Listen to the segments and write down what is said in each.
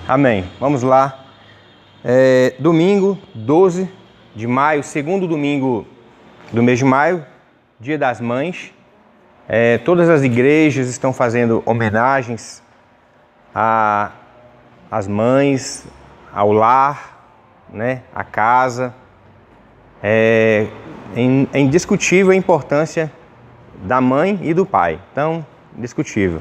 Amém. Vamos lá. Domingo 12 de maio, segundo domingo do mês de maio, Dia das Mães. Todas as igrejas estão fazendo homenagens às mães, ao lar, né, à casa. É indiscutível a importância da mãe e do pai. Então, indiscutível.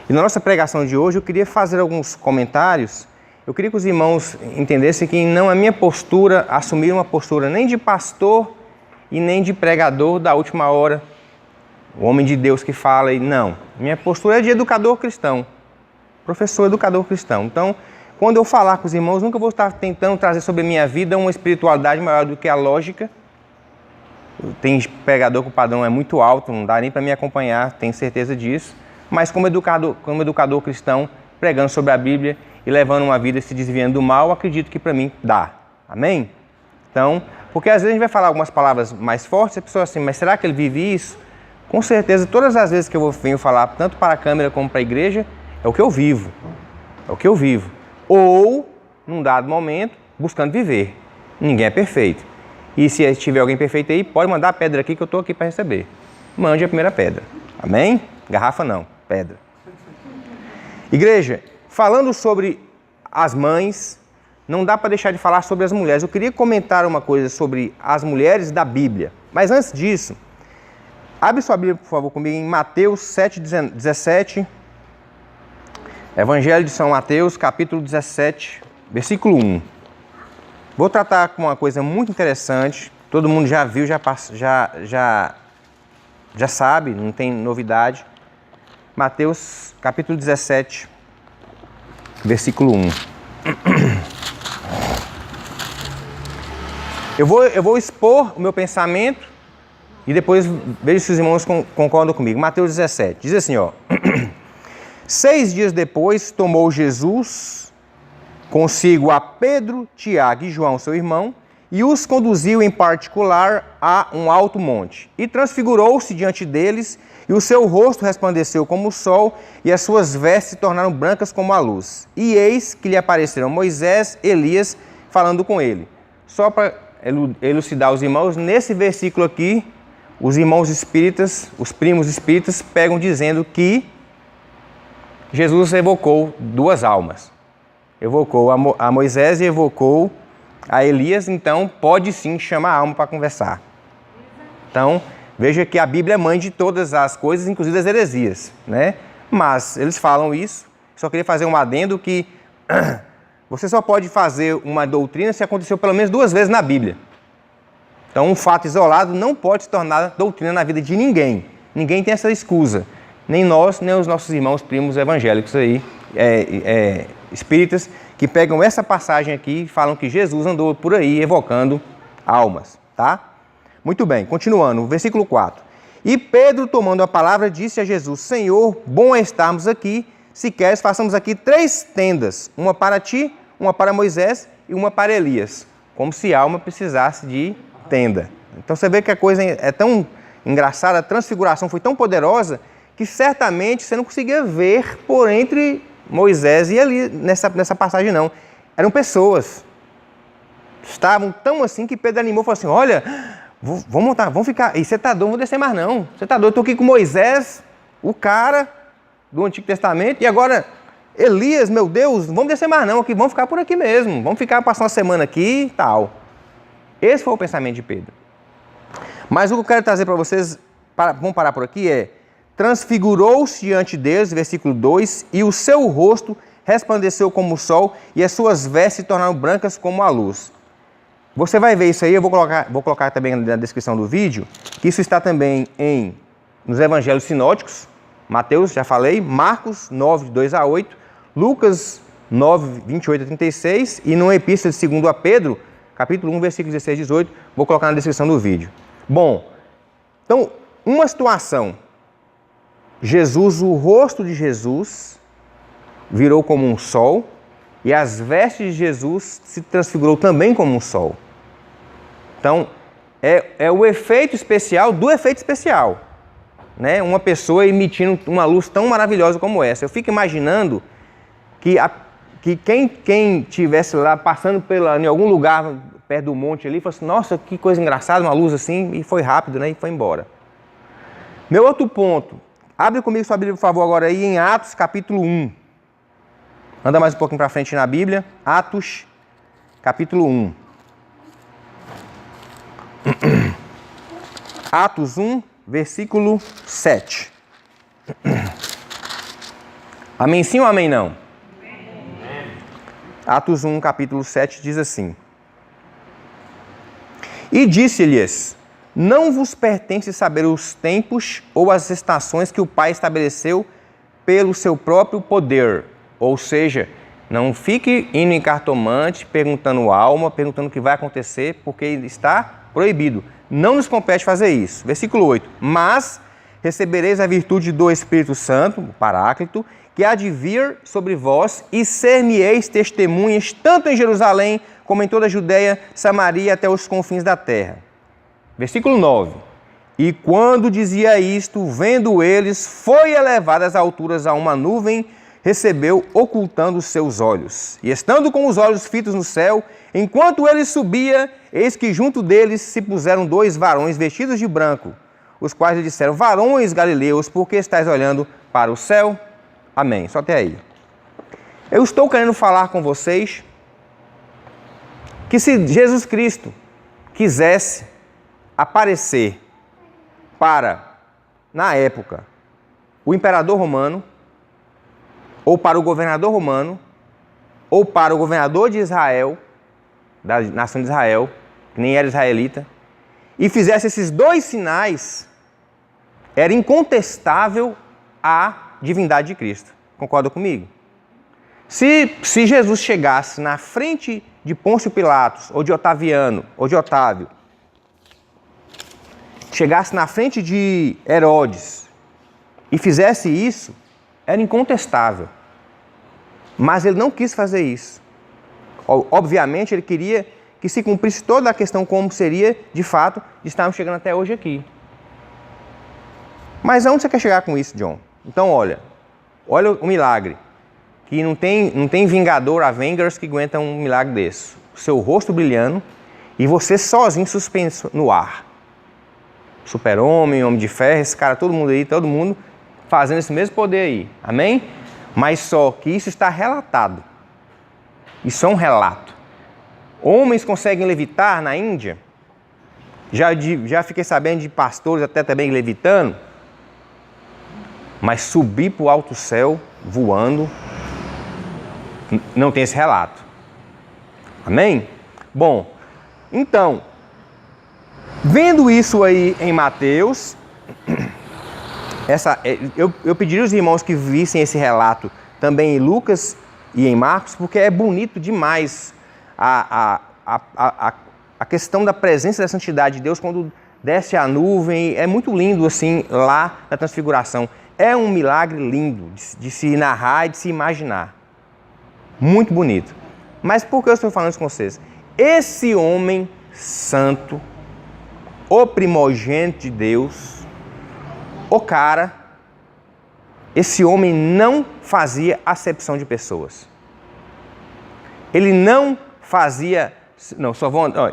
E na nossa pregação de hoje eu queria fazer alguns comentários. Eu queria que os irmãos entendessem que não é minha postura assumir uma postura nem de pastor e nem de pregador da última hora, o homem de Deus que fala, não. Minha postura é de educador cristão, professor educador cristão. Então, quando eu falar com os irmãos, nunca vou estar tentando trazer sobre a minha vida uma espiritualidade maior do que a lógica. Tem pregador que o padrão é muito alto, não dá nem para me acompanhar, tenho certeza disso. Mas como educador cristão, pregando sobre a Bíblia e levando uma vida se desviando do mal, acredito que para mim dá. Amém? Então, porque às vezes a gente vai falar algumas palavras mais fortes, a pessoa assim, mas será que ele vive isso? Com certeza, todas as vezes que eu venho falar, tanto para a câmera como para a igreja, é o que eu vivo. É o que eu vivo. Ou, num dado momento, buscando viver. Ninguém é perfeito. E se tiver alguém perfeito aí, pode mandar a pedra aqui que eu estou aqui para receber. Mande a primeira pedra. Amém? Garrafa não, pedra. Igreja, falando sobre as mães, não dá para deixar de falar sobre as mulheres. Eu queria comentar uma coisa sobre as mulheres da Bíblia. Mas antes disso, abre sua Bíblia, por favor, comigo em Mateus 7,17. Evangelho de São Mateus, capítulo 17, versículo 1. Vou tratar com uma coisa muito interessante. Todo mundo já viu, já sabe, não tem novidade. Mateus, capítulo 17, versículo 1. Eu vou expor o meu pensamento e depois vejo se os irmãos concordam comigo. Mateus 17, diz assim, ó. 6 dias depois, tomou Jesus consigo a Pedro, Tiago e João, seu irmão, e os conduziu em particular a um alto monte. E transfigurou-se diante deles, e o seu rosto resplandeceu como o sol, e as suas vestes se tornaram brancas como a luz. E eis que lhe apareceram Moisés, Elias, falando com ele. Só para elucidar os irmãos, nesse versículo aqui, os irmãos espíritas, os primos espíritas, pegam dizendo que Jesus evocou duas almas. Evocou a Moisés e evocou a Elias, então pode sim chamar a alma para conversar. Então, veja que a Bíblia é mãe de todas as coisas, inclusive das heresias, né? Mas eles falam isso, só queria fazer um adendo que você só pode fazer uma doutrina se aconteceu pelo menos 2 vezes na Bíblia. Então, um fato isolado não pode se tornar doutrina na vida de ninguém. Ninguém tem essa escusa. Nem nós, nem os nossos irmãos primos evangélicos aí, espíritas, que pegam essa passagem aqui e falam que Jesus andou por aí evocando almas, tá? Muito bem, continuando, versículo 4. E Pedro, tomando a palavra, disse a Jesus, Senhor, bom é estarmos aqui, se queres, façamos aqui 3 tendas, uma para ti, uma para Moisés e uma para Elias, como se a alma precisasse de tenda. Então você vê que a coisa é tão engraçada, a transfiguração foi tão poderosa, que certamente você não conseguia ver por entre Moisés e Elias nessa passagem não. Eram pessoas. Estavam tão assim que Pedro animou e falou assim, olha, vamos ficar, e você está doido, não vou descer mais não. Você está doido, estou aqui com Moisés, o cara do Antigo Testamento, e agora Elias, meu Deus, não vamos descer mais não, aqui, vamos ficar por aqui mesmo, vamos ficar, passar uma semana aqui e tal. Esse foi o pensamento de Pedro. Mas o que eu quero trazer para vocês, vamos parar por aqui, transfigurou-se diante deles, versículo 2, e o seu rosto resplandeceu como o sol, e as suas vestes se tornaram brancas como a luz. Você vai ver isso aí, eu vou colocar também na descrição do vídeo, que isso está também nos evangelhos sinóticos, Mateus, já falei, Marcos 9, 2 a 8, Lucas 9, 28 a 36, e numa epístola de 2 a Pedro, capítulo 1, versículo 16 a 18, vou colocar na descrição do vídeo. Bom, então, uma situação, Jesus, o rosto de Jesus virou como um sol e as vestes de Jesus se transfigurou também como um sol. Então, é o efeito especial do efeito especial, né? Uma pessoa emitindo uma luz tão maravilhosa como essa. Eu fico imaginando que que quem tivesse lá passando em algum lugar perto do monte ali, falou assim, nossa, que coisa engraçada, uma luz assim, e foi rápido, né? E foi embora. Meu outro ponto, abre comigo sua Bíblia, por favor, agora aí em Atos, capítulo 1. Anda mais um pouquinho para frente na Bíblia. Atos, capítulo 1. Atos 1, versículo 7. Amém sim ou amém não? Amém. Atos 1, capítulo 7 diz assim. E disse-lhes, não vos pertence saber os tempos ou as estações que o Pai estabeleceu pelo seu próprio poder. Ou seja, não fique indo em cartomante, perguntando alma, perguntando o que vai acontecer, porque está proibido. Não nos compete fazer isso. Versículo 8. Mas recebereis a virtude do Espírito Santo, o Paráclito, que há de vir sobre vós e ser-me-eis testemunhas tanto em Jerusalém como em toda a Judéia, Samaria até os confins da terra. Versículo 9. E quando dizia isto, vendo eles, foi elevado às alturas a uma nuvem, recebeu ocultando os seus olhos. E estando com os olhos fitos no céu, enquanto ele subia, eis que junto deles se puseram 2 varões vestidos de branco, os quais lhe disseram, varões galileus, por que estáis olhando para o céu? Amém. Só até aí. Eu estou querendo falar com vocês que se Jesus Cristo quisesse aparecer para, na época, o imperador romano, ou para o governador romano, ou para o governador de Israel, da nação de Israel, que nem era israelita, e fizesse esses 2 sinais, era incontestável a divindade de Cristo. Concorda comigo? Se Jesus chegasse na frente de Pôncio Pilatos, ou de Otaviano, ou de Otávio, chegasse na frente de Herodes e fizesse isso, era incontestável. Mas ele não quis fazer isso. Obviamente, ele queria que se cumprisse toda a questão como seria, de fato, de estarmos chegando até hoje aqui. Mas aonde você quer chegar com isso, John? Então, olha o milagre. Que não tem Vingador, Avengers que aguenta um milagre desse. O seu rosto brilhando e você sozinho suspenso no ar. Super-Homem, Homem de Ferro, esse cara, todo mundo fazendo esse mesmo poder aí. Amém? Mas só que isso está relatado. Isso é um relato. Homens conseguem levitar na Índia. Já fiquei sabendo de pastores até também levitando. Mas subir para o alto céu, voando, não tem esse relato. Amém? Bom, então, vendo isso aí em Mateus, eu pediria aos irmãos que vissem esse relato também em Lucas e em Marcos, porque é bonito demais a questão da presença da santidade de Deus quando desce a nuvem. É muito lindo assim lá na transfiguração. É um milagre lindo de se narrar e de se imaginar. Muito bonito. Mas por que eu estou falando isso com vocês? Esse homem santo, o primogênito de Deus, o cara, esse homem não fazia acepção de pessoas. Ele não fazia,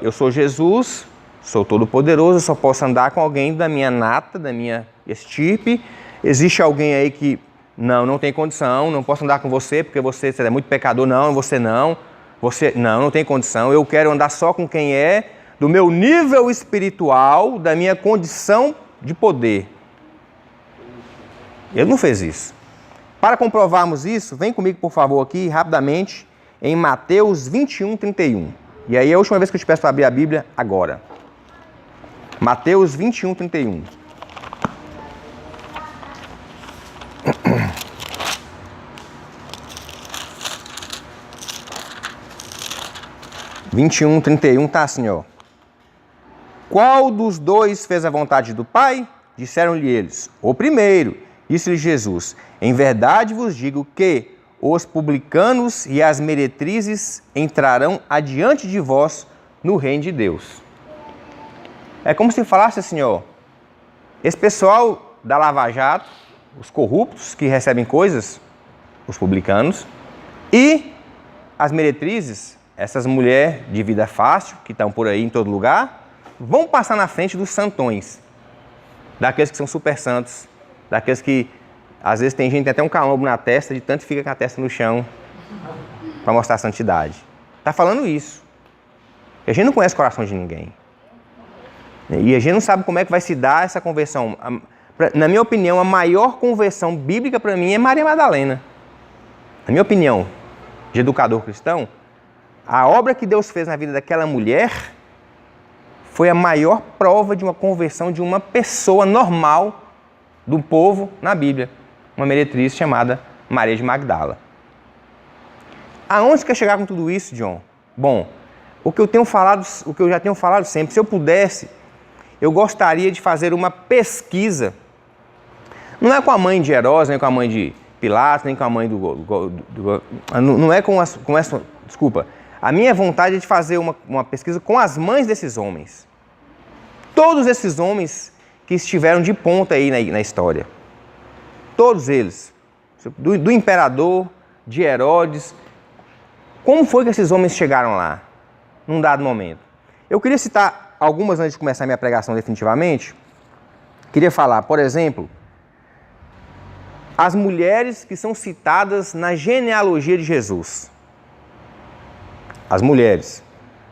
eu sou Jesus, sou todo-poderoso, eu só posso andar com alguém da minha nata, da minha estirpe. Existe alguém aí que não tem condição, não posso andar com você porque você é muito pecador. Não, você não tem condição. Eu quero andar só com quem é do meu nível espiritual, da minha condição de poder. Ele não fez isso. Para comprovarmos isso, vem comigo, por favor, aqui, rapidamente, em Mateus 21, 31. E aí é a última vez que eu te peço para abrir a Bíblia, agora. Mateus 21, 31. (21, 31) tá assim, ó. Qual dos 2 fez a vontade do Pai? Disseram-lhe eles, o primeiro. Disse-lhe Jesus, em verdade vos digo que os publicanos e as meretrizes entrarão adiante de vós no reino de Deus. É como se falasse assim, ó, esse pessoal da Lava Jato, os corruptos que recebem coisas, os publicanos, e as meretrizes, essas mulheres de vida fácil, que estão por aí em todo lugar, vão passar na frente dos santões, daqueles que são super santos, daqueles que, às vezes, tem gente que tem até um calombo na testa, de tanto fica com a testa no chão para mostrar a santidade. Está falando isso. A gente não conhece o coração de ninguém. E a gente não sabe como é que vai se dar essa conversão. Na minha opinião, a maior conversão bíblica para mim é Maria Madalena. Na minha opinião, de educador cristão, a obra que Deus fez na vida daquela mulher foi a maior prova de uma conversão de uma pessoa normal do povo na Bíblia. Uma meretriz chamada Maria de Magdala. Aonde quer chegar com tudo isso, John? Bom, o que eu já tenho falado sempre, se eu pudesse, eu gostaria de fazer uma pesquisa. Não é com a mãe de Herodes, nem com a mãe de Pilatos, nem com a mãe não é com essa... Desculpa. A minha vontade é de fazer uma pesquisa com as mães desses homens. Todos esses homens que estiveram de ponta aí na história. Todos eles. Do imperador, de Herodes. Como foi que esses homens chegaram lá, num dado momento? Eu queria citar algumas antes de começar a minha pregação definitivamente. Queria falar, por exemplo, as mulheres que são citadas na genealogia de Jesus. As mulheres.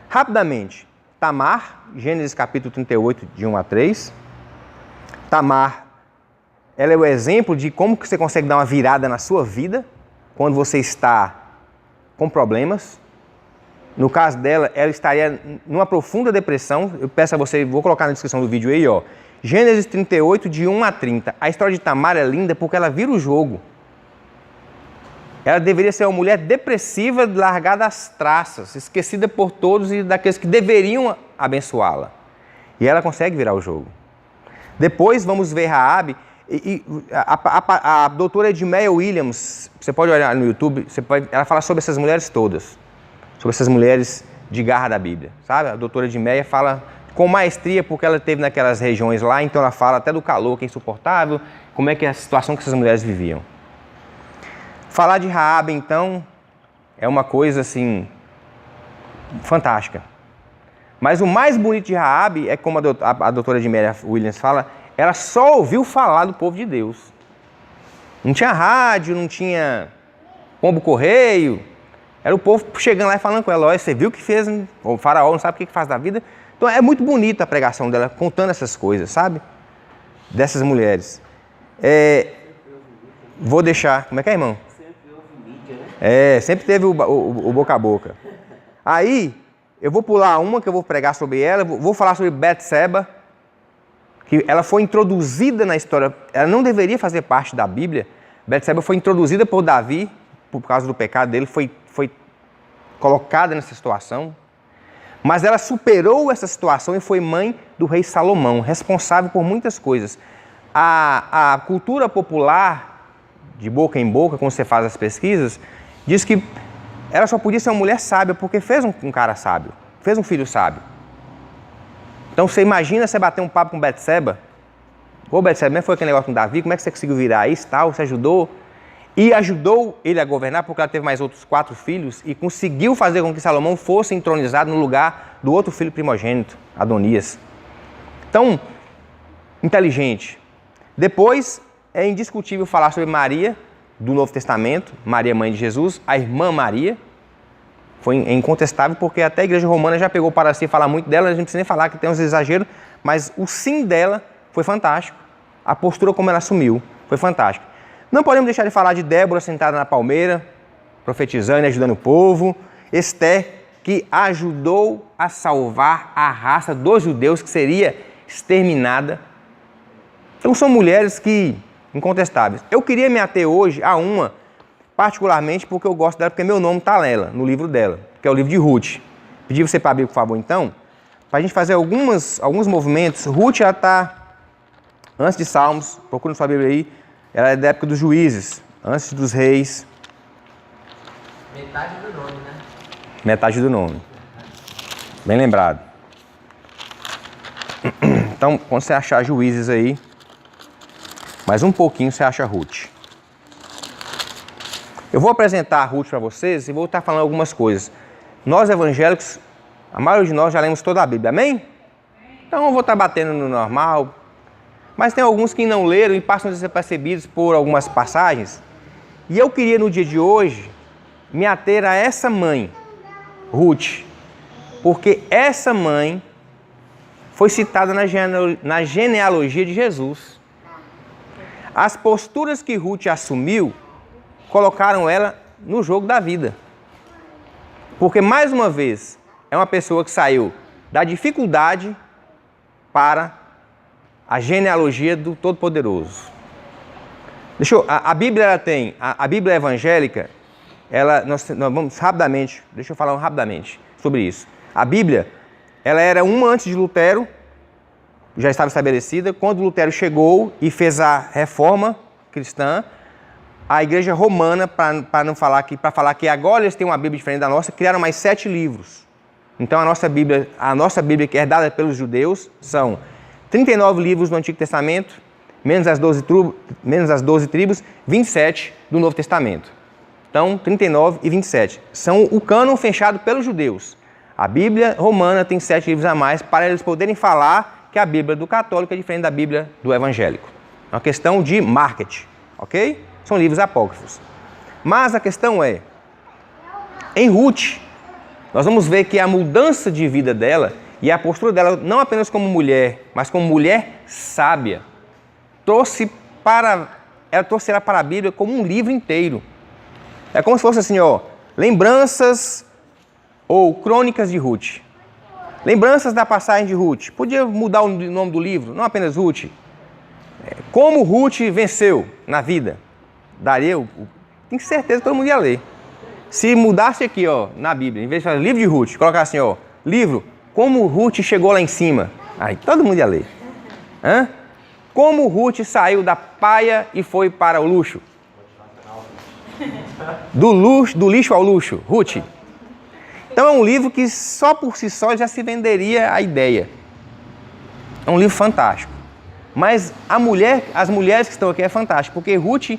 Rapidamente, Tamar, Gênesis capítulo 38, de 1 a 3. Tamar, ela é o exemplo de como que você consegue dar uma virada na sua vida quando você está com problemas. No caso dela, ela estaria numa profunda depressão. Eu peço a você, vou colocar na descrição do vídeo aí, ó. Gênesis 38, de 1 a 30. A história de Tamar é linda porque ela vira o jogo. Ela deveria ser uma mulher depressiva, largada às traças, esquecida por todos e daqueles que deveriam abençoá-la. E ela consegue virar o jogo. Depois vamos ver Raabe. A doutora Edmeia Williams, você pode olhar no YouTube, ela fala sobre essas mulheres todas. Sobre essas mulheres de garra da Bíblia, sabe? A doutora Edmeia fala com maestria porque ela esteve naquelas regiões lá, então ela fala até do calor que é insuportável, como é que é a situação que essas mulheres viviam. Falar de Raabe, então, é uma coisa, assim, fantástica. Mas o mais bonito de Raabe é como a doutora Edmeia Williams fala, ela só ouviu falar do povo de Deus. Não tinha rádio, não tinha pombo correio. Era o povo chegando lá e falando com ela, olha, você viu o que fez, o faraó não sabe o que faz da vida. Então é muito bonita a pregação dela, contando essas coisas, sabe? Dessas mulheres. Vou deixar, como é que é, irmão? Sempre houve mídia, né? Sempre teve o boca a boca. Aí, eu vou pular uma que eu vou pregar sobre ela, vou falar sobre Betseba, que ela foi introduzida na história, ela não deveria fazer parte da Bíblia. Betseba foi introduzida por Davi, por causa do pecado dele, foi colocada nessa situação. Mas ela superou essa situação e foi mãe do rei Salomão, responsável por muitas coisas. A cultura popular, de boca em boca, quando você faz as pesquisas, diz que ela só podia ser uma mulher sábia porque fez um cara sábio, fez um filho sábio. Então você imagina você bater um papo com Betseba. Ô Betseba, como é que foi aquele negócio com Davi? Como é que você conseguiu virar isso e tal? Você ajudou? E ajudou ele a governar porque ela teve mais outros 4 filhos e conseguiu fazer com que Salomão fosse entronizado no lugar do outro filho primogênito, Adonias. Então, inteligente. Depois, é indiscutível falar sobre Maria, do Novo Testamento, Maria, mãe de Jesus, a irmã Maria. Foi incontestável porque até a Igreja Romana já pegou para si falar muito dela, a gente não precisa nem falar que tem uns exageros, mas o sim dela foi fantástico. A postura como ela assumiu foi fantástica. Não podemos deixar de falar de Débora sentada na palmeira, profetizando e ajudando o povo. Esther, que ajudou a salvar a raça dos judeus que seria exterminada. Então são mulheres que, incontestáveis. Eu queria me ater hoje a uma, particularmente porque eu gosto dela, porque meu nome está nela, no livro dela, que é o livro de Ruth. Pedi você para abrir, por favor, então, para a gente fazer alguns movimentos. Ruth, ela está antes de Salmos, procura na sua Bíblia aí, ela é da época dos juízes, antes dos reis. Metade do nome, né? Metade do nome. Bem lembrado. Então, quando você achar juízes aí, mais um pouquinho você acha Ruth. Eu vou apresentar a Ruth para vocês e vou estar falando algumas coisas. Nós evangélicos, a maioria de nós já lemos toda a Bíblia, amém? Então eu vou estar batendo no normal. Mas tem alguns que não leram e passam desapercebidos por algumas passagens. E eu queria no dia de hoje me ater a essa mãe, Ruth, porque essa mãe foi citada na genealogia de Jesus. As posturas que Ruth assumiu colocaram ela no jogo da vida. Porque, mais uma vez, é uma pessoa que saiu da dificuldade para a genealogia do Todo-Poderoso. A Bíblia ela tem, a Bíblia evangélica, nós vamos rapidamente, deixa eu falar rapidamente sobre isso. A Bíblia, ela era uma antes de Lutero, já estava estabelecida. Quando Lutero chegou e fez a reforma cristã, a igreja romana, para falar que agora eles têm uma Bíblia diferente da nossa, criaram mais 7 livros. Então a nossa Bíblia que é dada pelos judeus são 39 livros do Antigo Testamento, menos as 12 tribos, 27 do Novo Testamento. Então, 39 e 27. São o cânon fechado pelos judeus. A Bíblia romana tem 7 livros a mais para eles poderem falar que a Bíblia do católico é diferente da Bíblia do evangélico. É uma questão de marketing, ok? São livros apócrifos. Mas a questão é, em Ruth, nós vamos ver que a mudança de vida dela e a postura dela, não apenas como mulher, mas como mulher sábia, ela trouxe ela para a Bíblia como um livro inteiro. É como se fosse assim, lembranças ou crônicas de Ruth. Lembranças da passagem de Ruth. Podia mudar o nome do livro, não apenas Ruth. Como Ruth venceu na vida. Tenho certeza que todo mundo ia ler. Se mudasse aqui, na Bíblia, em vez de fazer livro de Ruth, colocar assim, livro, como Ruth chegou lá em cima. Aí todo mundo ia ler. Como Ruth saiu da paia e foi para o luxo. Do lixo ao luxo, Ruth. Então é um livro que só por si só já se venderia a ideia. É um livro fantástico. Mas as mulheres que estão aqui é fantástico, porque Ruth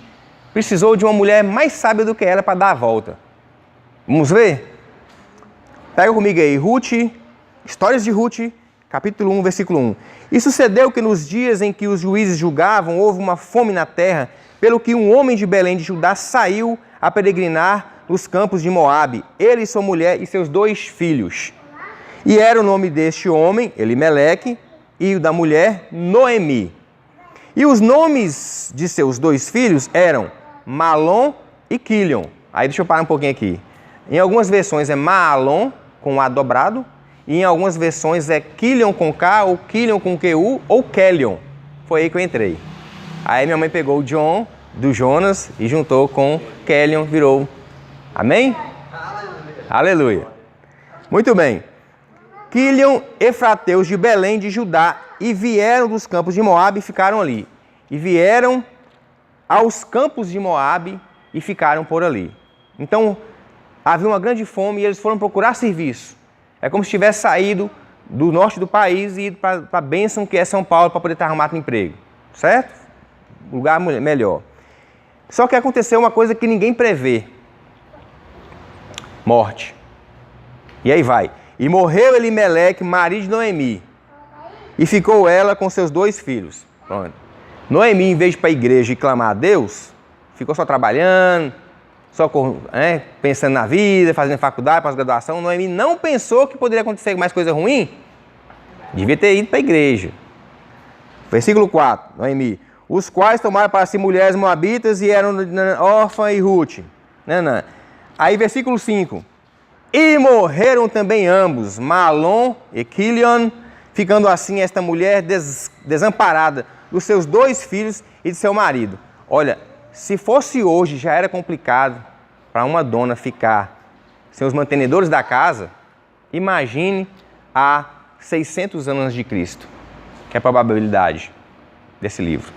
precisou de uma mulher mais sábia do que ela para dar a volta. Vamos ver? Pega comigo aí, Histórias de Ruth, capítulo 1, versículo 1. E sucedeu que nos dias em que os juízes julgavam, houve uma fome na terra, pelo que um homem de Belém de Judá saiu a peregrinar nos campos de Moabe, ele e sua mulher e seus 2 filhos. E era o nome deste homem, Elimeleque, e o da mulher, Noemi. E os nomes de seus 2 filhos eram Malom e Quilion. Aí deixa eu parar um pouquinho aqui. Em algumas versões é Maalon, com A dobrado, e em algumas versões é Quilion com K, ou Quilion com QU, ou Kelion. Foi aí que eu entrei. Aí minha mãe pegou o John, do Jonas, e juntou com Kelion, virou. Amém? Aleluia. Muito bem. Quilion, efrateus de Belém de Judá, e vieram dos campos de Moabe e ficaram ali. E vieram aos campos de Moabe e ficaram por ali. Então, havia uma grande fome e eles foram procurar serviço. É como se tivesse saído do norte do país e ido para a bênção que é São Paulo para poder estar arrumado um emprego. Certo? Lugar melhor. Só que aconteceu uma coisa que ninguém prevê. Morte. E aí vai. E morreu Elimeleque, marido de Noemi. E ficou ela com seus 2 filhos. Pronto. Noemi, em vez de ir para a igreja e clamar a Deus, ficou só trabalhando, só pensando na vida, fazendo faculdade, pós-graduação. Noemi não pensou que poderia acontecer mais coisa ruim. Devia ter ido para a igreja. Versículo 4, Noemi. Os quais tomaram para si mulheres moabitas e eram Orfa e Ruth. Aí versículo 5. E morreram também ambos, Malom e Quilion, ficando assim esta mulher desamparada dos seus 2 filhos e de seu marido. Olha, se fosse hoje já era complicado para uma dona ficar sem os mantenedores da casa, imagine há 600 anos de Cristo, que é a probabilidade desse livro.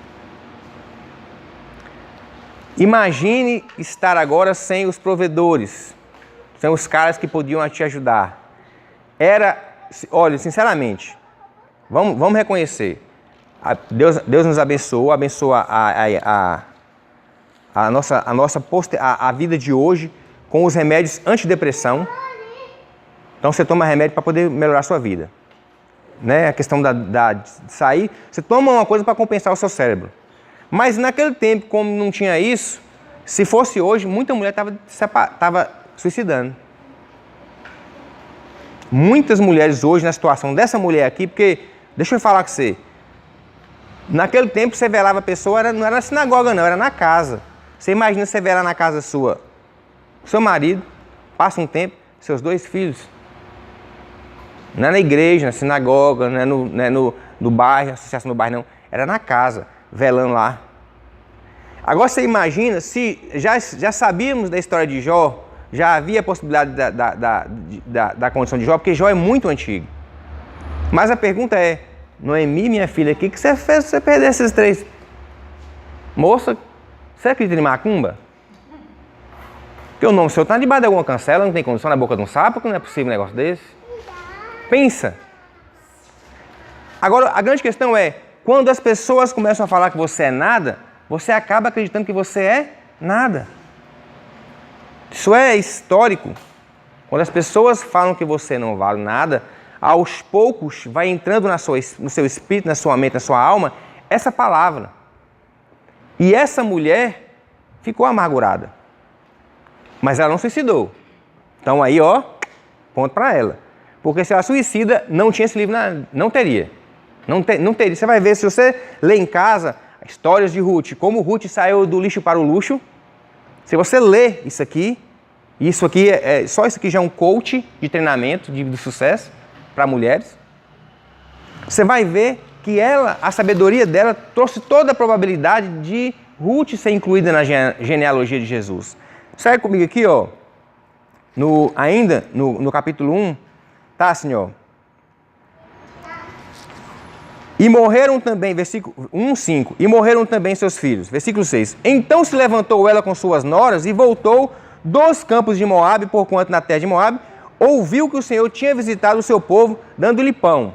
Imagine estar agora sem os provedores, sem os caras que podiam te ajudar. Olha, sinceramente, vamos reconhecer. Deus nos abençoa a vida de hoje com os remédios antidepressão. Então você toma remédio para poder melhorar a sua vida. Né? A questão de sair, você toma uma coisa para compensar o seu cérebro. Mas naquele tempo, como não tinha isso, se fosse hoje, muita mulher estava suicidando. Muitas mulheres hoje, na situação dessa mulher aqui, porque, deixa eu falar com você, naquele tempo você velava a pessoa, não era na sinagoga não, era na casa. Você imagina você velar na casa sua, seu marido, passa um tempo, seus 2 filhos. Não é na igreja, na sinagoga, não é no bairro, associação do bairro, não. Era na casa, velando lá. Agora você imagina, se já sabíamos da história de Jó, já havia a possibilidade da condição de Jó, porque Jó é muito antigo. Mas a pergunta é, Noemi, minha filha, o que você fez pra você perder esses 3? Moça, você acredita em macumba? Porque o nome seu está debaixo de alguma cancela, não tem condição na boca de um sapo, que não é possível um negócio desse. Pensa. Agora, a grande questão é, quando as pessoas começam a falar que você é nada, você acaba acreditando que você é nada. Isso é histórico. Quando as pessoas falam que você não vale nada, aos poucos vai entrando no seu espírito, na sua mente, na sua alma, essa palavra. E essa mulher ficou amargurada. Mas ela não suicidou. Então aí, ó, ponto para ela. Porque se ela suicida, não tinha esse livro, não teria. Não teria. Você vai ver, se você lê em casa, histórias de Ruth, como Ruth saiu do lixo para o luxo. Se você lê isso aqui só isso aqui já é um coach de treinamento de sucesso para mulheres. Você vai ver que a sabedoria dela trouxe toda a probabilidade de Ruth ser incluída na genealogia de Jesus. Segue comigo aqui, ó, ainda no capítulo 1, tá assim, ó. E morreram também, versículo 1:5, e morreram também seus filhos. Versículo 6. Então se levantou ela com suas noras e voltou dos campos de Moabe, porquanto na terra de Moabe ouviu que o Senhor tinha visitado o seu povo, dando-lhe pão.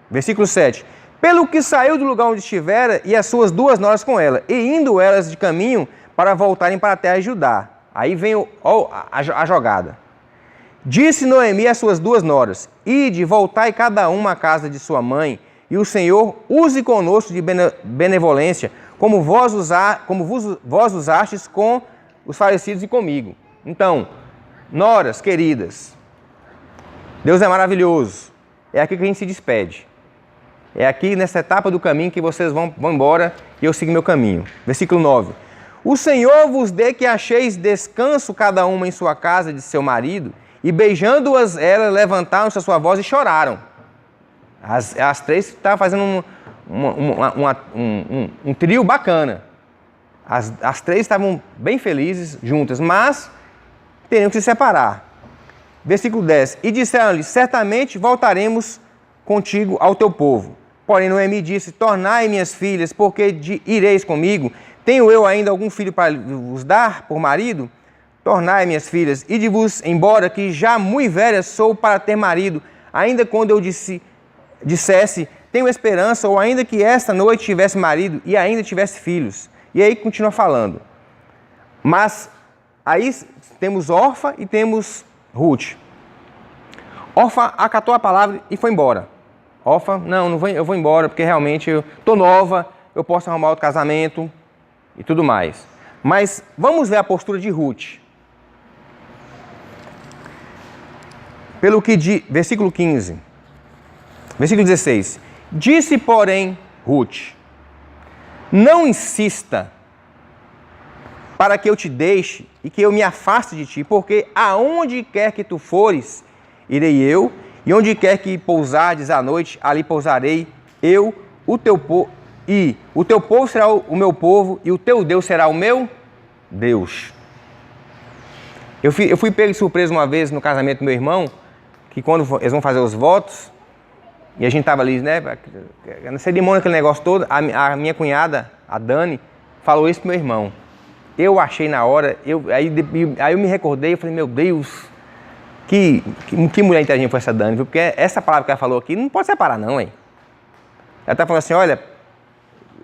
Versículo 7. Pelo que saiu do lugar onde estivera e as suas 2 noras com ela, e indo elas de caminho para voltarem para a terra de Judá. Aí vem a jogada. Disse Noemi às suas 2 noras, ide, voltai cada uma à casa de sua mãe, e o Senhor use conosco de benevolência, como vós usastes com os falecidos e comigo. Então, noras queridas, Deus é maravilhoso. É aqui que a gente se despede. É aqui nessa etapa do caminho que vocês vão embora e eu sigo meu caminho. Versículo 9. O Senhor vos dê que acheis descanso cada uma em sua casa de seu marido, e beijando-as elas levantaram-se a sua voz e choraram. As 3 estavam fazendo um trio bacana. As 3 estavam bem felizes juntas, mas teriam que se separar. Versículo 10. E disseram-lhe, certamente voltaremos contigo ao teu povo. Porém Noemi disse, tornai minhas filhas, porque ireis comigo. Tenho eu ainda algum filho para vos dar por marido? Tornai minhas filhas, e de-vos embora, que já muito velha sou para ter marido, ainda quando eu dissesse, tenho esperança, ou ainda que esta noite tivesse marido e ainda tivesse filhos. E aí continua falando. Mas aí temos Orfa e temos Ruth. Orfa acatou a palavra e foi embora. Orfa, não vou, eu vou embora porque realmente eu estou nova, eu posso arrumar outro casamento e tudo mais. Mas vamos ver a postura de Ruth. Versículo 15. Versículo 16. Disse, porém, Ruth, não insista para que eu te deixe e que eu me afaste de ti, porque aonde quer que tu fores, irei eu, e onde quer que pousares à noite, ali pousarei eu, o teu povo, e o teu povo será o meu povo, e o teu Deus será o meu Deus. Eu fui pego de surpresa uma vez no casamento do meu irmão, que quando eles vão fazer os votos, e a gente estava ali, né, na cerimônia, aquele negócio todo, a minha cunhada, a Dani, falou isso pro meu irmão. Eu achei na hora, aí eu me recordei, eu falei, meu Deus, que mulher inteligente foi essa Dani, viu? Porque essa palavra que ela falou aqui não pode separar não, hein? Ela está falando assim, olha,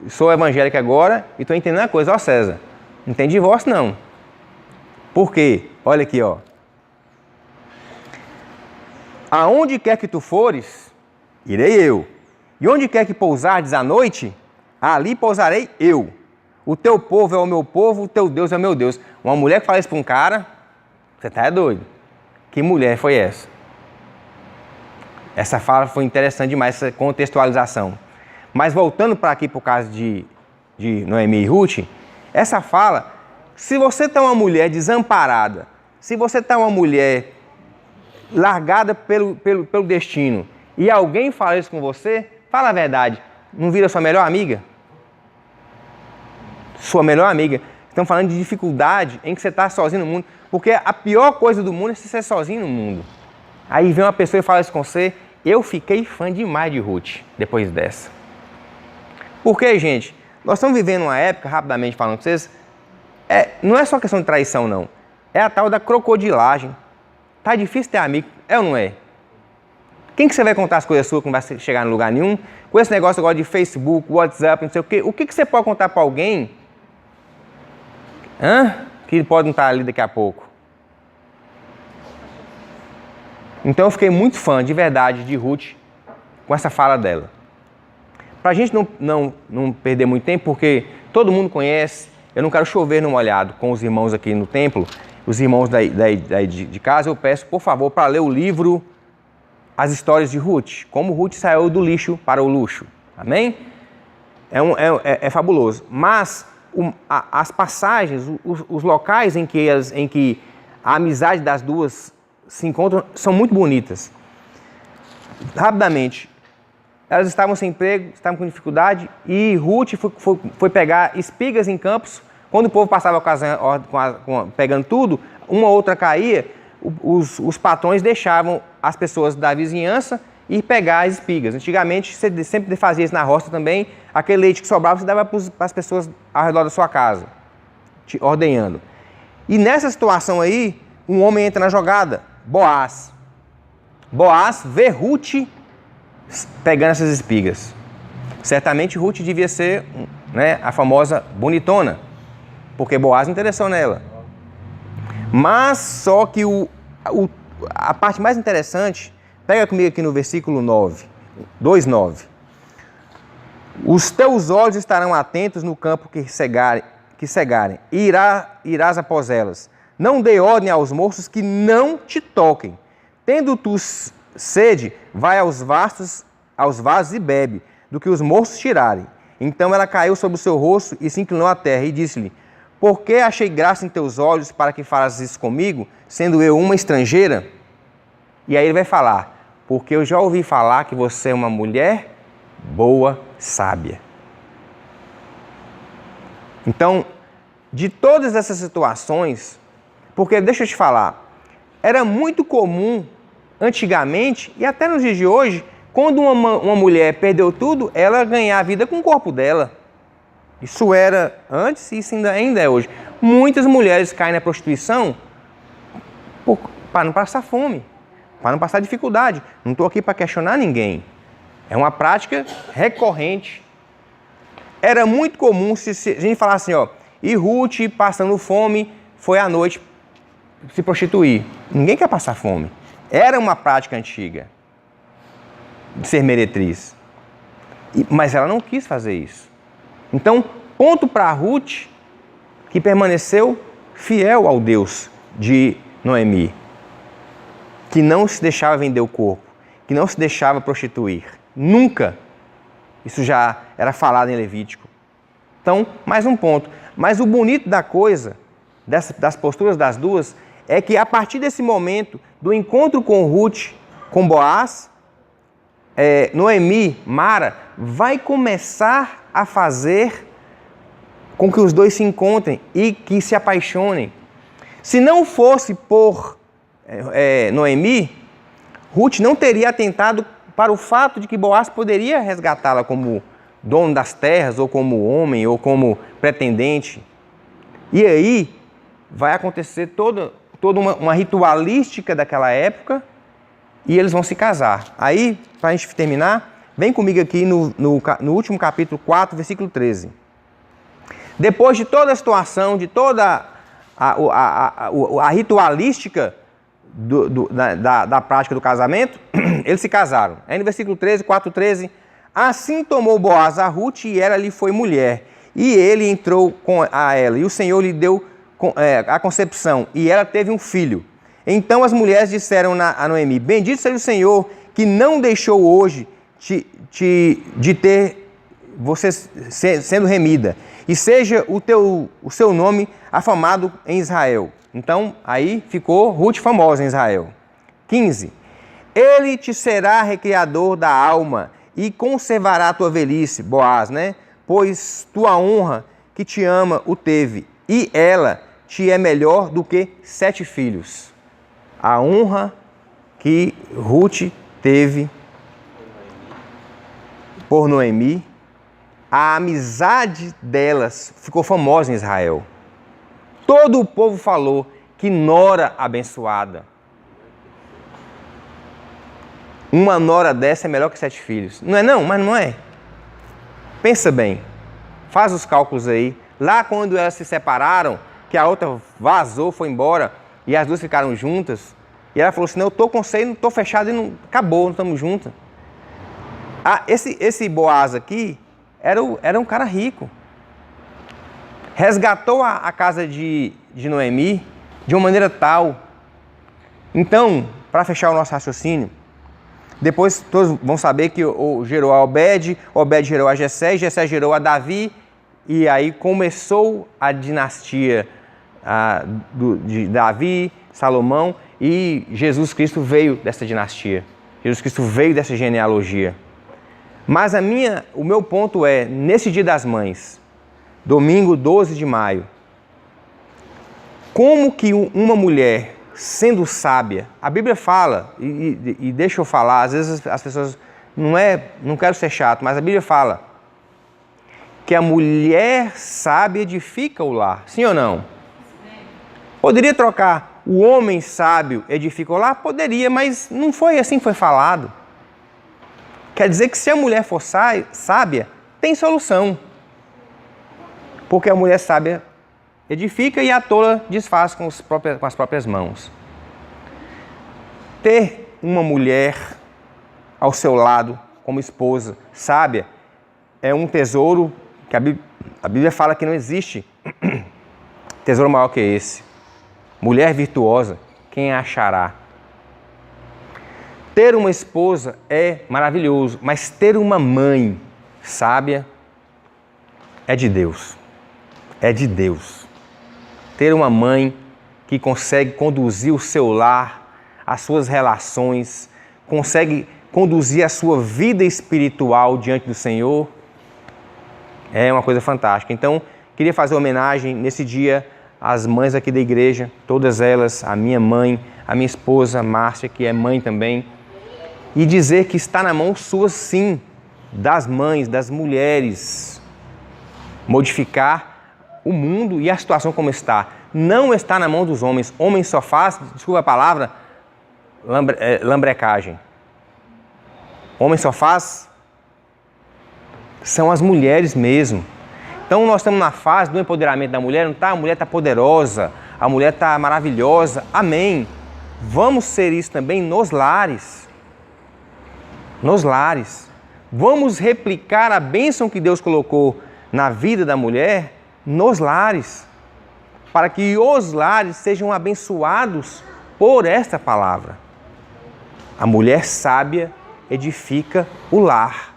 sou evangélica agora e estou entendendo uma coisa, ó César, Não tem divórcio, não. Por quê? Olha aqui, ó. Aonde quer que tu fores, irei eu. E onde quer que pousares à noite, ali pousarei eu. O teu povo é o meu povo, o teu Deus é o meu Deus. Uma mulher que fala isso para um cara, você tá doido. Que mulher foi essa? Essa fala foi interessante demais, essa contextualização. Mas voltando para aqui para o caso de Noemi e Ruth, essa fala, se você está uma mulher desamparada, se você está uma mulher largada pelo destino, e alguém fala isso com você, fala a verdade, não vira sua melhor amiga? Sua melhor amiga. Estamos falando de dificuldade em que você está sozinho no mundo, porque a pior coisa do mundo é você ser sozinho no mundo. Aí vem uma pessoa e fala isso com você. Eu fiquei fã demais de Ruth depois dessa. Porque, gente, nós estamos vivendo uma época, rapidamente falando com vocês, não é só questão de traição, não. É a tal da crocodilagem. Tá difícil ter amigo, é ou não é? Quem que você vai contar as coisas suas que não vai chegar em lugar nenhum? Com esse negócio agora de Facebook, WhatsApp, não sei o quê. O que você pode contar para alguém que pode não estar ali daqui a pouco? Então eu fiquei muito fã, de verdade, de Ruth com essa fala dela. Para a gente não perder muito tempo, porque todo mundo conhece, eu não quero chover no molhado com os irmãos aqui no templo, os irmãos de casa, eu peço, por favor, para ler o livro As Histórias de Ruth, como Ruth saiu do lixo para o luxo. Amém? É fabuloso. Mas as passagens, os locais em que a amizade das duas se encontram são muito bonitas. Rapidamente, elas estavam sem emprego, estavam com dificuldade e Ruth foi pegar espigas em campos. Quando o povo passava pegando tudo, uma outra caía, os patrões deixavam as pessoas da vizinhança ir pegar as espigas. Antigamente, você sempre fazia isso na roça também, aquele leite que sobrava você dava para as pessoas ao redor da sua casa, te ordenhando. E nessa situação aí, um homem entra na jogada, Boaz. Boaz vê Ruth pegando essas espigas. Certamente Ruth devia ser, né, a famosa bonitona, porque Boaz interessou nela. Mas só que a parte mais interessante, pega comigo aqui no versículo 9, 2:9. Os teus olhos estarão atentos no campo que cegarem, e irás após elas. Não dê ordem aos moços que não te toquem. Tendo tu sede, vai aos vasos e bebe, do que os moços tirarem. Então ela caiu sobre o seu rosto e se inclinou à terra e disse-lhe: por que achei graça em teus olhos para que falas isso comigo, sendo eu uma estrangeira? E aí ele vai falar: porque eu já ouvi falar que você é uma mulher boa, sábia. Então, de todas essas situações, porque deixa eu te falar, era muito comum antigamente e até nos dias de hoje, quando uma mulher perdeu tudo, ela ganhar a vida com o corpo dela. Isso era antes e isso ainda é hoje. Muitas mulheres caem na prostituição para não passar fome, para não passar dificuldade. Não estou aqui para questionar ninguém. É uma prática recorrente. Era muito comum se a gente falar assim, ó, e Ruth passando fome foi à noite se prostituir. Ninguém quer passar fome. Era uma prática antiga de ser meretriz. Mas ela não quis fazer isso. Então, ponto para Ruth, que permaneceu fiel ao Deus de Noemi, que não se deixava vender o corpo, que não se deixava prostituir. Nunca. Isso já era falado em Levítico. Então, mais um ponto. Mas o bonito da coisa, das posturas das duas, é que a partir desse momento, do encontro com Ruth, com Boaz, Noemi, Mara, vai começar a fazer com que os dois se encontrem e que se apaixonem. Se não fosse por Noemi, Ruth não teria atentado para o fato de que Boaz poderia resgatá-la como dono das terras, ou como homem, ou como pretendente. E aí vai acontecer toda uma ritualística daquela época e eles vão se casar. Aí, para a gente terminar, vem comigo aqui no último capítulo 4, versículo 13. Depois de toda a situação, de toda a ritualística da prática do casamento, eles se casaram. Aí no versículo 13, 4:13, assim tomou Boaz a Ruth e ela lhe foi mulher. E ele entrou a ela, e o Senhor lhe deu a concepção, e ela teve um filho. Então as mulheres disseram a Noemi: bendito seja o Senhor, que não deixou hoje de ter você sendo remida, e seja o seu nome afamado em Israel. Então, aí ficou Ruth famosa em Israel. 15. Ele te será recriador da alma e conservará a tua velhice, Boaz, né? Pois tua honra que te ama o teve, e ela te é melhor do que 7 filhos. A honra que Ruth teve por Noemi, a amizade delas ficou famosa em Israel. Todo o povo falou: que nora abençoada. Uma nora dessa é melhor que 7 filhos. Não é não? Mas não é. Pensa bem. Faz os cálculos aí. Lá quando elas se separaram, que a outra vazou, foi embora, e as duas ficaram juntas, e ela falou assim: não, eu estou com você, não estou fechado, e não, acabou, não estamos juntas. Esse Boaz aqui era um cara rico. Resgatou a casa de Noemi de uma maneira tal. Então, para fechar o nosso raciocínio, depois todos vão saber que gerou a Obed gerou a Jessé gerou a Davi, e aí começou a dinastia de Davi, Salomão, e Jesus Cristo veio dessa dinastia. Jesus Cristo veio dessa genealogia. Mas o meu ponto é, nesse Dia das Mães, domingo 12 de maio, como que uma mulher, sendo sábia, a Bíblia fala, e deixa eu falar, às vezes as pessoas, não quero ser chato, mas a Bíblia fala que a mulher sábia edifica o lar, sim ou não? Poderia trocar o homem sábio edifica o lar? Poderia, mas não foi assim que foi falado. Quer dizer que se a mulher for sábia, tem solução. Porque a mulher sábia edifica e a tola desfaz com as próprias mãos. Ter uma mulher ao seu lado como esposa sábia é um tesouro que a Bíblia fala que não existe tesouro maior que esse. Mulher virtuosa, quem a achará? Ter uma esposa é maravilhoso, mas ter uma mãe sábia é de Deus. É de Deus. Ter uma mãe que consegue conduzir o seu lar, as suas relações, consegue conduzir a sua vida espiritual diante do Senhor, é uma coisa fantástica. Então, queria fazer homenagem nesse dia às mães aqui da igreja, todas elas, a minha mãe, a minha esposa Márcia, que é mãe também, e dizer que está na mão sua, sim, das mães, das mulheres, modificar o mundo e a situação como está. Não está na mão dos homens. Homem só faz, desculpa a palavra, lambrecagem. Homem só faz, são as mulheres mesmo. Então nós estamos na fase do empoderamento da mulher, não está? A mulher está poderosa, a mulher está maravilhosa. Amém. Vamos ser isso também nos lares. Nos lares. Vamos replicar a bênção que Deus colocou na vida da mulher nos lares, para que os lares sejam abençoados por esta palavra. A mulher sábia edifica o lar.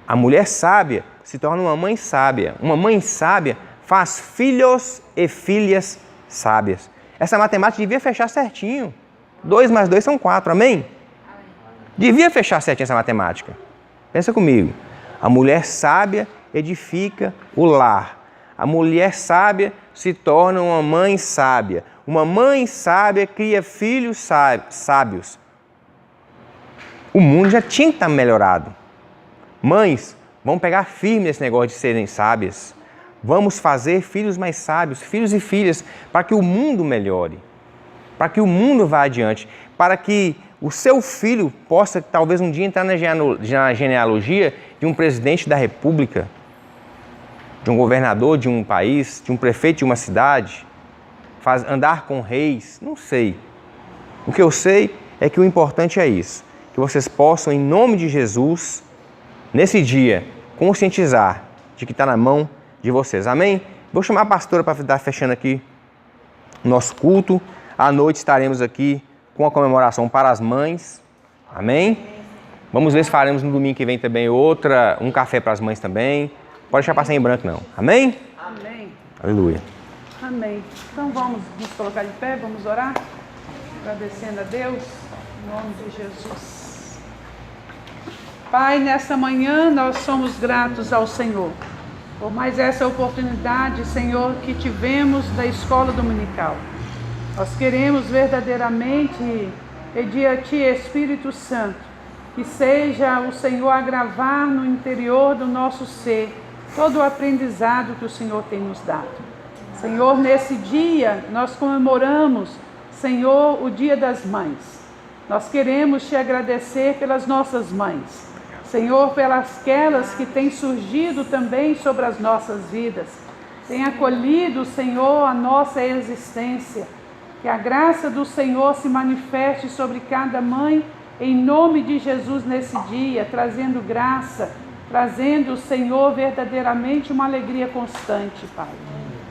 A mulher sábia se torna uma mãe sábia. Uma mãe sábia faz filhos e filhas sábias. Essa matemática devia fechar certinho. 2 mais 2 são 4, amém? Devia fechar certinho essa matemática. Pensa comigo. A mulher sábia edifica o lar. A mulher sábia se torna uma mãe sábia. Uma mãe sábia cria filhos sábios. O mundo já tinha que estar melhorado. Mães, vamos pegar firme nesse negócio de serem sábias. Vamos fazer filhos mais sábios, filhos e filhas, para que o mundo melhore. Para que o mundo vá adiante. Para que o seu filho possa, talvez um dia, entrar na genealogia de um presidente da República. de um governador de um país, de um prefeito de uma cidade, andar com reis, não sei. O que eu sei é que o importante é isso, que vocês possam, em nome de Jesus, nesse dia, conscientizar de que está na mão de vocês. Amém? Vou chamar a pastora para estar fechando aqui o nosso culto. À noite estaremos aqui com a comemoração para as mães. Amém? Vamos ver se faremos no domingo que vem também um café para as mães também. Pode deixar passar em branco não. Amém? Amém. Aleluia. Amém. Então vamos nos colocar de pé, vamos orar, agradecendo a Deus, em nome de Jesus. Pai, nessa manhã nós somos gratos ao Senhor, por mais essa oportunidade, Senhor, que tivemos da escola dominical. Nós queremos verdadeiramente pedir a Ti, Espírito Santo, que seja o Senhor a gravar no interior do nosso ser todo o aprendizado que o Senhor tem nos dado. Senhor, nesse dia nós comemoramos, Senhor, o Dia das Mães. Nós queremos Te agradecer pelas nossas mães. Senhor, pelas aquelas que têm surgido também sobre as nossas vidas. Tem acolhido, Senhor, a nossa existência. Que a graça do Senhor se manifeste sobre cada mãe, em nome de Jesus nesse dia, trazendo graça, trazendo, Senhor, verdadeiramente uma alegria constante, Pai.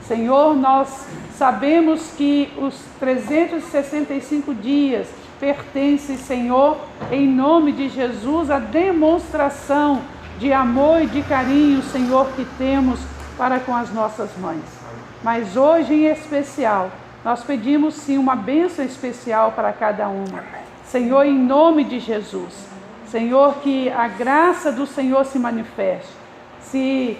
Senhor, nós sabemos que os 365 dias pertencem, Senhor, em nome de Jesus, a demonstração de amor e de carinho, Senhor, que temos para com as nossas mães. Mas hoje, em especial, nós pedimos, sim, uma bênção especial para cada uma. Senhor, em nome de Jesus. Senhor, que a graça do Senhor se manifeste. Se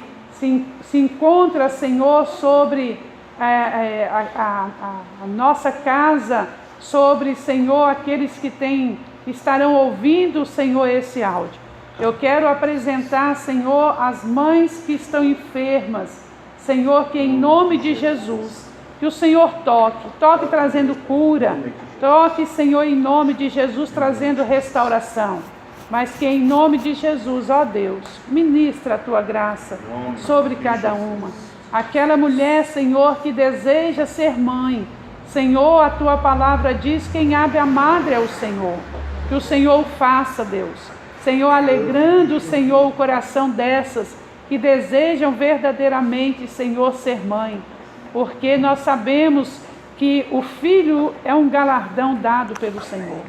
encontra, Senhor, sobre a nossa casa, sobre, Senhor, aqueles que estarão ouvindo, Senhor, esse áudio. Eu quero apresentar, Senhor, as mães que estão enfermas. Senhor, que em nome de Jesus, que o Senhor toque trazendo cura, toque, Senhor, em nome de Jesus, trazendo restauração. Mas que em nome de Jesus, ó Deus, ministra a Tua graça sobre cada uma. Aquela mulher, Senhor, que deseja ser mãe, Senhor, a Tua palavra diz, quem abre a madre é o Senhor. Que o Senhor o faça, Deus. Senhor, alegrando, Senhor, o coração dessas que desejam verdadeiramente, Senhor, ser mãe. Porque nós sabemos que o filho é um galardão dado pelo Senhor.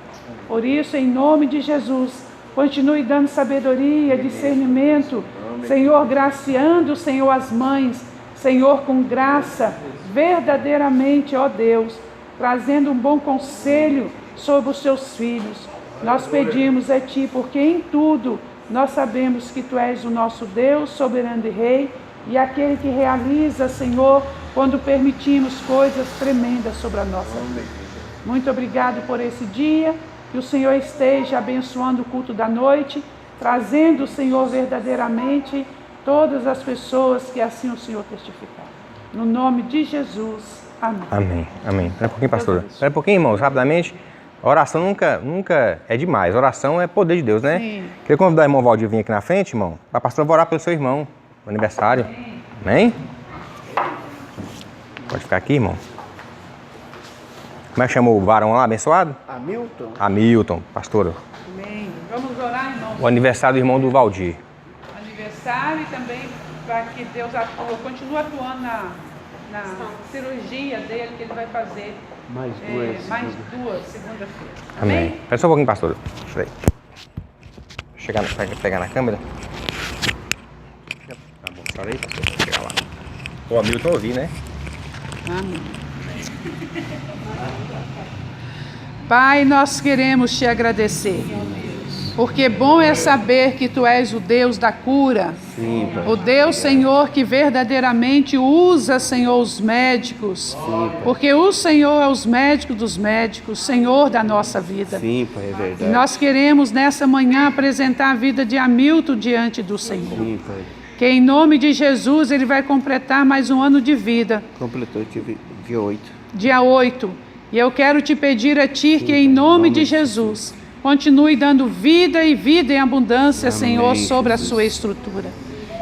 Por isso, em nome de Jesus, continue dando sabedoria, discernimento, Senhor, graciando, Senhor, as mães, Senhor, com graça, verdadeiramente, ó Deus, trazendo um bom conselho sobre os seus filhos. Nós pedimos a Ti, porque em tudo nós sabemos que Tu és o nosso Deus, soberano e Rei, e aquele que realiza, Senhor, quando permitimos coisas tremendas sobre a nossa vida. Muito obrigado por esse dia. Que o Senhor esteja abençoando o culto da noite, trazendo, Senhor, verdadeiramente todas as pessoas que assim o Senhor testificar. No nome de Jesus. Amém. Amém. Amém. Espera um pouquinho, pastora. Espera um pouquinho, irmãos, rapidamente. Oração nunca é demais. Oração é poder de Deus, né? Sim. Queria convidar o irmão Valdir a vir aqui na frente, irmão. A pastora vai orar pelo seu irmão, no aniversário. Amém? Pode ficar aqui, irmão. Como é que chamou o varão lá, abençoado? Hamilton. Hamilton, pastora. Amém. Vamos orar, irmãos. O aniversário do irmão do Valdir. Aniversário e também para que Deus continue atuando na cirurgia dele, que ele vai fazer Mais duas, segunda-feira. Amém. Espera só um pouquinho, pastora. Deixa eu pegar na câmera. Tá bom, só aí, pastor. Vou chegar lá. O Hamilton ouvi, né? Amém. Pai, nós queremos Te agradecer, porque bom é saber que Tu és o Deus da cura. Sim, Pai. O Deus, Senhor, que verdadeiramente usa, Senhor, os médicos. Sim, Pai. Porque o Senhor é os médicos dos médicos, Senhor da nossa vida. Sim, Pai, é E verdade. nós queremos nessa manhã apresentar a vida de Hamilton diante do Senhor. Sim, Pai. Que em nome de Jesus ele vai completar mais um ano de vida. Completou dia 8. Dia 8. E eu quero te pedir a Ti que em nome de Jesus continue dando vida e vida em abundância, Amém, Senhor, sobre Jesus. a sua estrutura.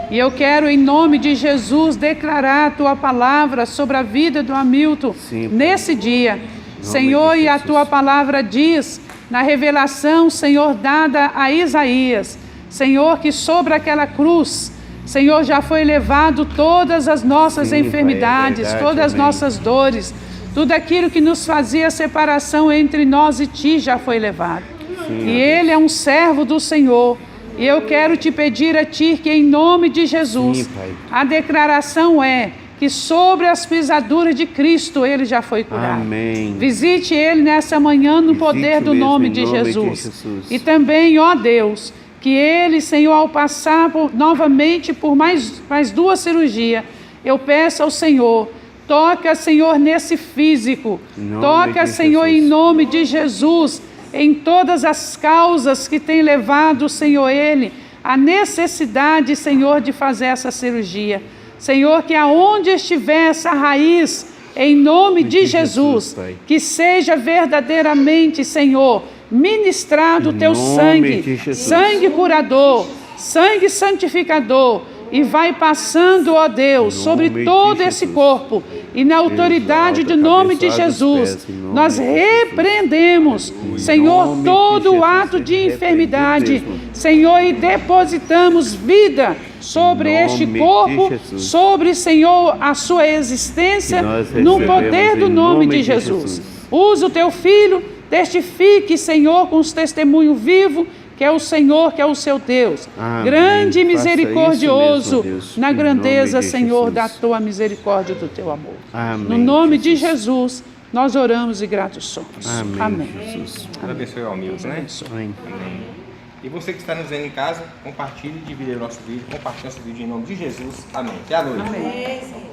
E eu quero, em nome de Jesus, declarar a tua palavra sobre a vida do Hamilton Sim, nesse dia. Senhor, de e a Jesus. tua palavra diz, na revelação, Senhor, dada a Isaías, Senhor, que sobre aquela cruz, Senhor, já foi levado todas as nossas Sim, Pai, é enfermidades, verdade, todas as amém. nossas dores, tudo aquilo que nos fazia separação entre nós e Ti já foi levado. Sim, E Ele é um servo do Senhor. E eu quero te pedir a Ti que, em nome de Jesus, Sim, Pai. a declaração é que sobre as pisaduras de Cristo Ele já foi curado. Amém. Visite Ele nessa manhã no Visite poder do mesmo, nome em de nome de Jesus. Jesus. E também, ó Deus, que Ele, Senhor, ao passar novamente por mais 2 cirurgias, eu peço ao Senhor, toca, Senhor, nesse físico. Em nome Toca, de Senhor, Jesus. em nome de Jesus, em todas as causas que tem levado, Senhor, Ele, a necessidade, Senhor, de fazer essa cirurgia. Senhor, que aonde estiver essa raiz, em nome de Jesus, Pai. que seja verdadeiramente, Senhor, ministrado o teu nome sangue, de Jesus. sangue curador, sangue santificador, e vai passando, ó Deus, Em sobre nome de todo esse Jesus. corpo, e na autoridade Exalta do a nome de cabeça dos Jesus, pés, em nome nós de Jesus. repreendemos, Em Senhor, nome de todo Jesus, ato de repreende enfermidade, mesmo. Senhor, e depositamos vida sobre Em este nome corpo, de Jesus. sobre, Senhor, a sua existência, Que nós no recebemos poder do em nome nome de de Jesus. Jesus. Usa o teu filho, testifique, Senhor, com os testemunhos vivos, que é o Senhor, que é o seu Deus. Amém. Grande e Faça misericordioso, isso mesmo, Deus, na em grandeza, nome de Senhor, Jesus. da tua misericórdia e do teu amor. Amém, No nome de Jesus. Jesus, nós oramos e gratos somos. Amém, Jesus. Deus abençoe o Hamilton, né? Amém. Amém. E você que está nos vendo em casa, compartilhe e divida o nosso vídeo. Compartilhe nosso vídeo em nome de Jesus. Amém. Até a noite. Amém.